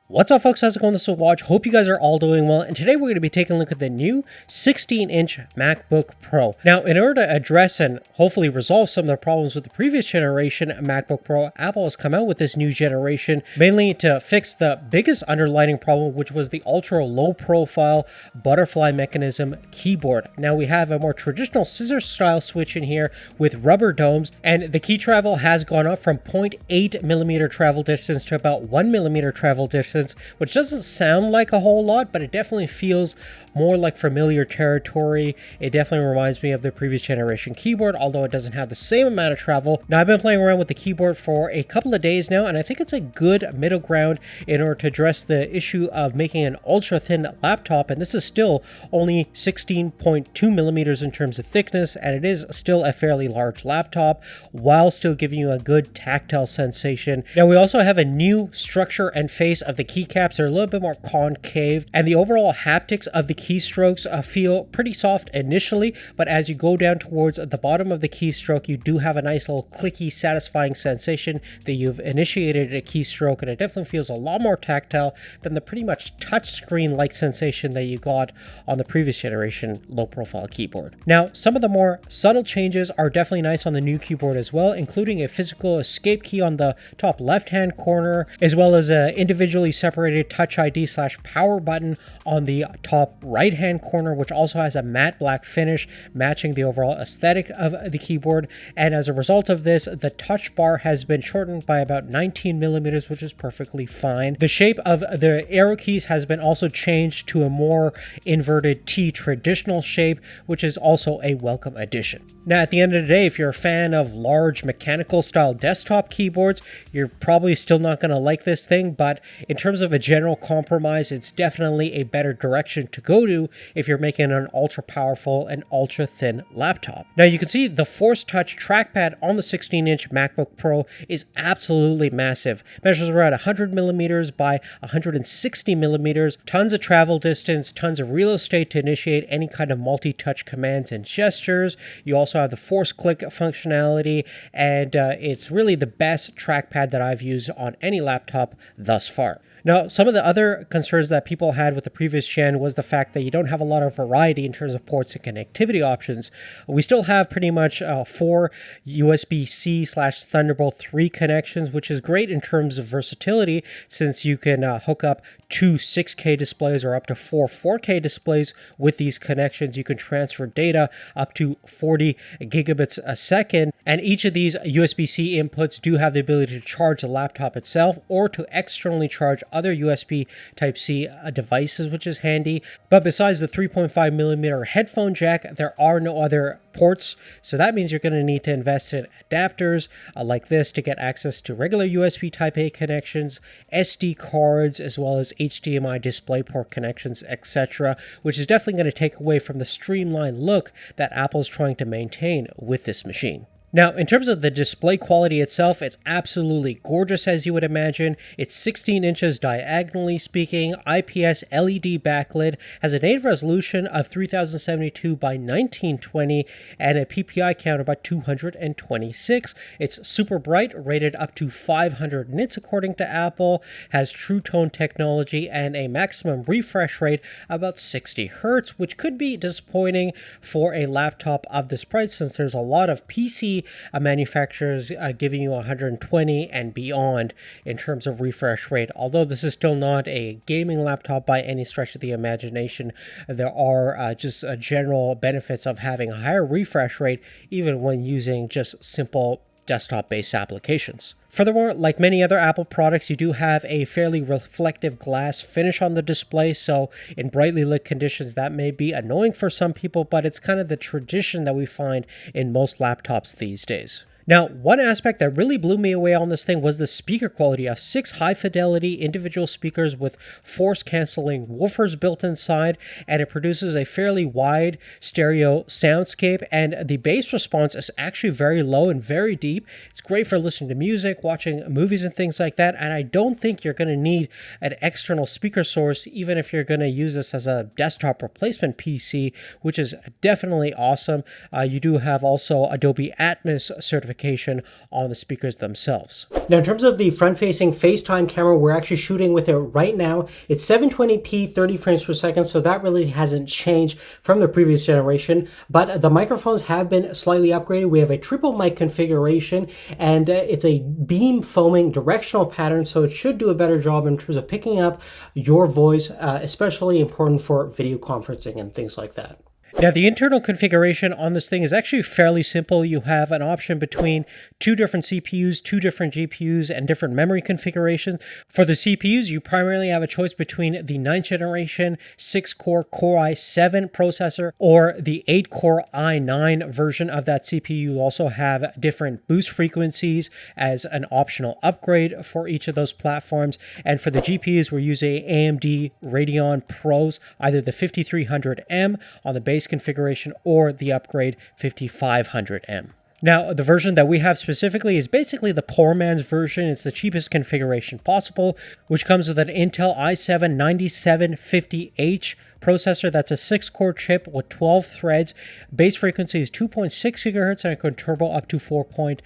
What's up, folks? How's it going? This is Watch. Hope you guys are all doing well. And today we're going to be taking a look at the new 16-inch MacBook Pro. Now, in order to address and hopefully resolve some of the problems with the previous generation MacBook Pro, Apple has come out with this new generation mainly to fix the biggest underlying problem, which was the ultra low profile butterfly mechanism keyboard. Now we have a more traditional scissor style switch in here with rubber domes, and the key travel has gone up from 0.8 millimeter travel distance to about 1 millimeter travel distance, which doesn't sound like a whole lot, but it definitely feels more like familiar territory. It definitely reminds me of the previous generation keyboard, although it doesn't have the same amount of travel. Now, I've been playing around with the keyboard for a couple of days now, and I think it's a good middle ground in order to address the issue of making an ultra thin laptop. And this is still only 16.2 millimeters in terms of thickness, and it is still a fairly large laptop while still giving you a good tactile sensation. Now, we also have a new structure and face of the keycaps. They're a little bit more concave, and the overall haptics of the keystrokes feel pretty soft initially, but as you go down towards the bottom of the keystroke, you do have a nice little clicky, satisfying sensation that you've initiated a keystroke, and it definitely feels a lot more tactile than the pretty much touchscreen-like sensation that you got on the previous generation low-profile keyboard. Now, some of the more subtle changes are definitely nice on the new keyboard as well, including a physical escape key on the top left-hand corner, as well as an individually separated Touch ID / power button on the top right-hand corner, which also has a matte black finish matching the overall aesthetic of the keyboard. And as a result of this, the touch bar has been shortened by about 19 millimeters, which is perfectly fine. The shape of the arrow keys has been also changed to a more inverted T traditional shape, which is also a welcome addition. Now, at the end of the day, if you're a fan of large mechanical style desktop keyboards, you're probably still not going to like this thing, but in terms of a general compromise, it's definitely a better direction to go to if you're making an ultra powerful and ultra thin laptop. Now, you can see the Force Touch trackpad on the 16-inch MacBook Pro is absolutely massive. Measures around 100 millimeters by 160 millimeters, tons of travel distance, tons of real estate to initiate any kind of multi-touch commands and gestures. You also have the force click functionality, and it's really the best trackpad that I've used on any laptop thus far. Now, some of the other concerns that people had with the previous gen was the fact that you don't have a lot of variety in terms of ports and connectivity options. We still have pretty much 4 USB-C / Thunderbolt 3 connections, which is great in terms of versatility, since you can hook up 2 6K displays or up to 4 4K displays with these connections. You can transfer data up to 40 gigabits a second, and each of these USB-C inputs do have the ability to charge the laptop itself or to externally charge other USB Type-C devices, which is handy. But besides the 3.5 millimeter headphone jack, there are no other ports, so that means you're going to need to invest in adapters like this to get access to regular USB Type-A connections, SD cards, as well as HDMI DisplayPort connections, etc., which is definitely going to take away from the streamlined look that Apple's trying to maintain with this machine. Now, in terms of the display quality itself, it's absolutely gorgeous, as you would imagine. It's 16 inches diagonally speaking, IPS LED backlit, has a native resolution of 3072 by 1920, and a PPI count of about 226. It's super bright, rated up to 500 nits according to Apple, has True Tone technology, and a maximum refresh rate of about 60 Hertz, which could be disappointing for a laptop of this price, since there's a lot of PC manufacturers giving you 120 and beyond in terms of refresh rate. Although this is still not a gaming laptop by any stretch of the imagination, there are just general benefits of having a higher refresh rate even when using just simple desktop-based applications. Furthermore, like many other Apple products, you do have a fairly reflective glass finish on the display, so in brightly lit conditions that may be annoying for some people, but it's kind of the tradition that we find in most laptops these days. Now, one aspect that really blew me away on this thing was the speaker quality of 6 high-fidelity individual speakers with force-canceling woofers built inside, and it produces a fairly wide stereo soundscape, and the bass response is actually very low and very deep. It's great for listening to music, watching movies, and things like that, and I don't think you're going to need an external speaker source, even if you're going to use this as a desktop replacement PC, which is definitely awesome. You do have also Dolby Atmos certification amplification on the speakers themselves. Now, in terms of the front-facing FaceTime camera, we're actually shooting with it right now. It's 720p, 30 frames per second, so that really hasn't changed from the previous generation, but the microphones have been slightly upgraded. We have a triple mic configuration, and it's a beam foaming directional pattern, so it should do a better job in terms of picking up your voice, especially important for video conferencing and things like that. Now, the internal configuration on this thing is actually fairly simple. You have an option between two different CPUs, two different GPUs, and different memory configurations. For the CPUs, you primarily have a choice between the 9th generation 6-core Core i7 processor or the 8-core i9 version of that CPU. You also have different boost frequencies as an optional upgrade for each of those platforms. And for the GPUs, we're using AMD Radeon Pros, either the 5300M on the base configuration or the upgrade 5500M. Now, the version that we have specifically is basically the poor man's version. It's the cheapest configuration possible, which comes with an Intel i7-9750H processor. That's a 6-core chip with 12 threads. Base frequency is 2.6 gigahertz and it can turbo up to 4.5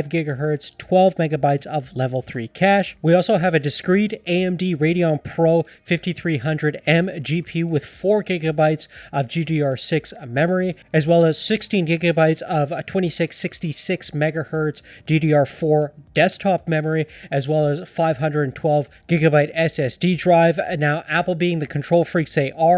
gigahertz, 12 megabytes of level 3 cache. We also have a discrete AMD Radeon Pro 5300M GPU with 4 gigabytes of GDDR6 memory, as well as 16 gigabytes of 2666 megahertz DDR4 desktop memory, as well as 512 gigabyte SSD drive. Now, Apple, being the control freaks they are,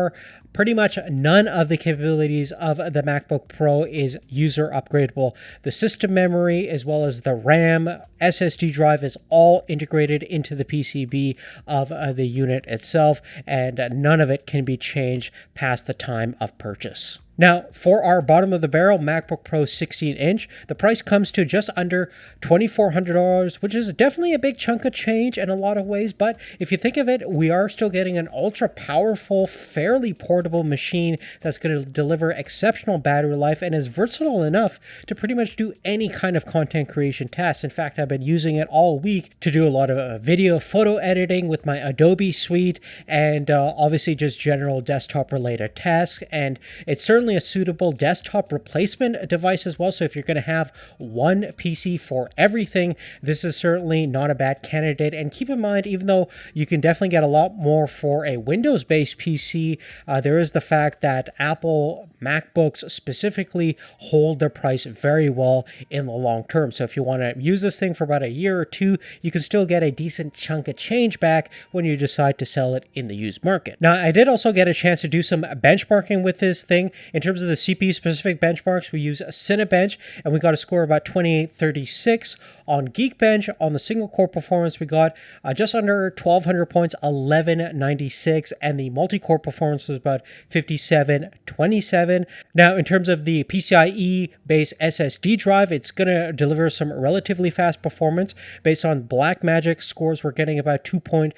pretty much none of the capabilities of the MacBook Pro is user upgradable. The system memory, as well as the RAM, SSD drive, is all integrated into the PCB of the unit itself, and none of it can be changed past the time of purchase. Now, for our bottom of the barrel MacBook Pro 16-inch, the price comes to just under $2,400, which is definitely a big chunk of change in a lot of ways. But if you think of it, we are still getting an ultra powerful, fairly portable machine that's going to deliver exceptional battery life and is versatile enough to pretty much do any kind of content creation tasks. In fact, I've been using it all week to do a lot of video, photo editing with my Adobe suite, and obviously just general desktop related tasks. And it's certainly a suitable desktop replacement device as well. So if you're going to have one PC for everything, this is certainly not a bad candidate. And keep in mind, even though you can definitely get a lot more for a Windows-based PC, there is the fact that Apple MacBooks specifically hold their price very well in the long term. So if you want to use this thing for about a year or two, you can still get a decent chunk of change back when you decide to sell it in the used market. Now, I did also get a chance to do some benchmarking with this thing. In terms of the CPU specific benchmarks, we use Cinebench, and we got a score of about 2836. On Geekbench, on the single core performance, we got just under 1200 points, 1196, and the multi-core performance was about 5727. Now, in terms of the PCIe based SSD drive, it's going to deliver some relatively fast performance. Based on Blackmagic scores, we're getting about 2.5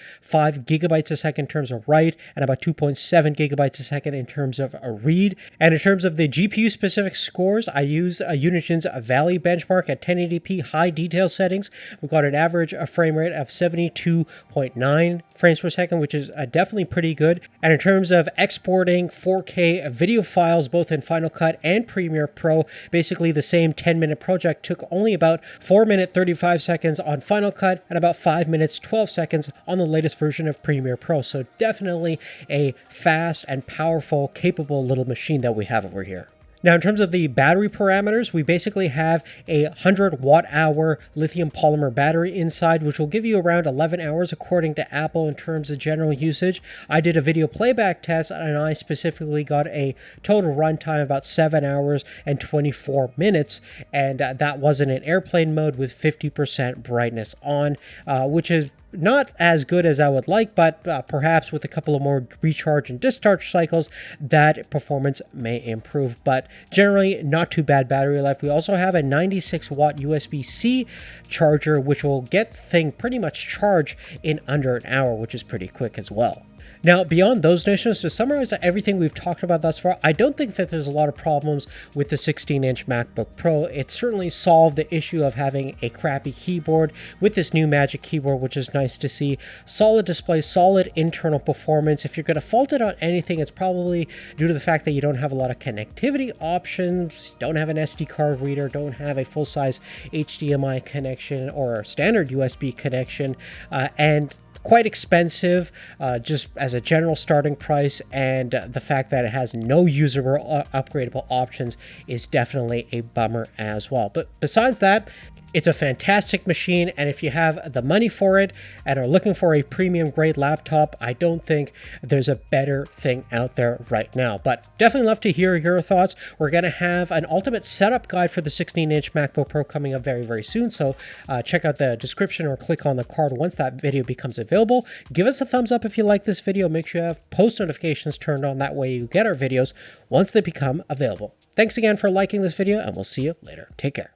gigabytes a second in terms of write, and about 2.7 gigabytes a second in terms of a read. And in terms of the GPU specific scores, I use Unigen's Valley benchmark at 1080p high detail settings. We got an average frame rate of 72.9 frames per second, which is definitely pretty good. And in terms of exporting 4K video files, both in Final Cut and Premiere Pro, basically the same 10-minute project took only about 4 minutes 35 seconds on Final Cut and about 5 minutes 12 seconds on the latest version of Premiere Pro. So definitely a fast and powerful, capable little machine that we have over here. Now, in terms of the battery parameters, we basically have a 100 watt-hour lithium polymer battery inside, which will give you around 11 hours according to Apple in terms of general usage. I did a video playback test, and I specifically got a total runtime of about 7 hours and 24 minutes, and that was in an airplane mode with 50% brightness on, which is not as good as I would like, but perhaps with a couple of more recharge and discharge cycles, that performance may improve. But generally, not too bad battery life. We also have a 96 watt USB-C charger, which will get the thing pretty much charged in under an hour, which is pretty quick as well. Now, beyond those notions, to summarize everything we've talked about thus far, I don't think that there's a lot of problems with the 16-inch MacBook Pro. It certainly solved the issue of having a crappy keyboard with this new Magic Keyboard, which is nice to see. Solid display, solid internal performance. If you're going to fault it on anything, it's probably due to the fact that you don't have a lot of connectivity options, don't have an SD card reader, don't have a full-size HDMI connection or standard USB connection, and quite expensive just as a general starting price, and the fact that it has no usable upgradable options is definitely a bummer as well. But besides that, it's a fantastic machine, and if you have the money for it and are looking for a premium grade laptop, I don't think there's a better thing out there right now. But definitely love to hear your thoughts. We're going to have an ultimate setup guide for the 16-inch MacBook Pro coming up very, very soon, so check out the description or click on the card once that video becomes available. Give us a thumbs up if you like this video. Make sure you have post notifications turned on. That way you get our videos once they become available. Thanks again for liking this video, and we'll see you later. Take care.